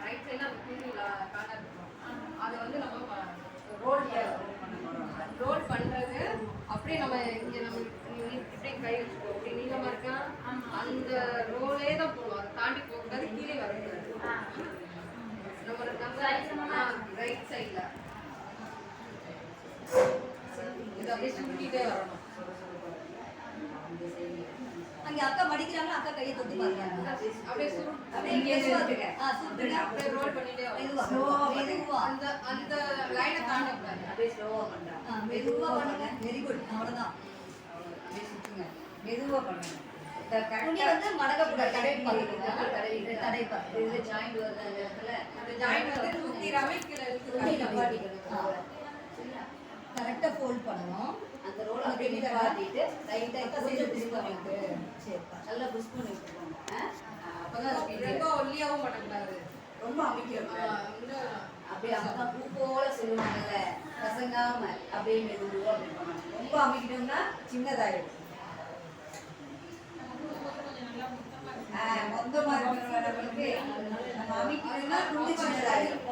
Right சைடில் அந்த கீழே கார்னர் இருக்கும். அதை வந்து நம்ம ரோல் ரோல் பண்ணுறது அப்படியே நம்ம இங்கே நம்ம இப்படியே கை வச்சுக்கோ. அப்படி நீளமாக இருக்கா அந்த ரோலே தான் போகணும். அதை தாண்டி போகக்கூடாது, கீழே வரக்கூடாது. நம்ம ரைட் சைடில் இது அப்படியே சுருக்கிட்டே வரணும். அங்க அக்கா மடிக்கிறாங்க, அக்கா கையை தொட்டு பாருங்க. அப்படியே அப்படியே ரோல் பண்ணிட்டே அந்த அந்த லைனை தாண்டக்கூடாது. அப்படியே ஸ்லோவா பண்றாங்க. மெதுவா பண்ணுங்க. Very good. அவ்வளவுதான். அப்படியே சுத்துங்க. மெதுவா பண்ணுங்க. துணி வந்து மடக்க கூடாது. தடை பார்த்து இதுல ஜாயிண்ட் வருது. அந்த இடத்துல அந்த ஜாயிண்ட் வந்து தூக்கிராம கீழே இழுத்து கரெக்டா ஃபோல்ட் பண்ணணும். அந்த ரோல் அப்படியே நிப்பாட்டிட்டு லைட்டா கொஞ்சம் திரும்ப வந்து சரி நல்லா புஷ் பண்ணி விட்டுருவாங்க. அப்பதான் ரொம்ப ஒல்லியாவும் பண்ணக்கூடாது, ரொம்ப அமைக்கக்கூடாது. அப்படியே அம்மா பூ போல சொல்லுவாங்கல்ல, பசங்காம அப்படியே மெதுவாக அப்படி பண்ணணும். ரொம்ப அமைக்கணும்னா சின்னதாயிடும். மொத்தமாக இருக்கிறவங்களுக்கு நம்ம அமைக்கணும்னா துண்டு சின்னதாயிடும்.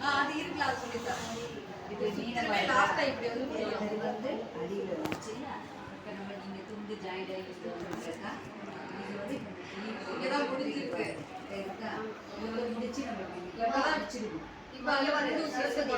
அது இருக்கலாம். அது சொல்லித்தான் இது நீளமாக லாஸ்ட்டாக இப்படி வந்து அடியில் வந்துச்சு. இப்போ நம்ம நீங்கள் துண்டு ஜாயிண்ட் ஆகி இது வந்து இங்கே தான் முடிஞ்சிருக்கு. இது வந்து முடிச்சு நம்ம இப்போதான் வச்சிருக்கோம். இப்போ அதில் வந்து சரஸ்வதி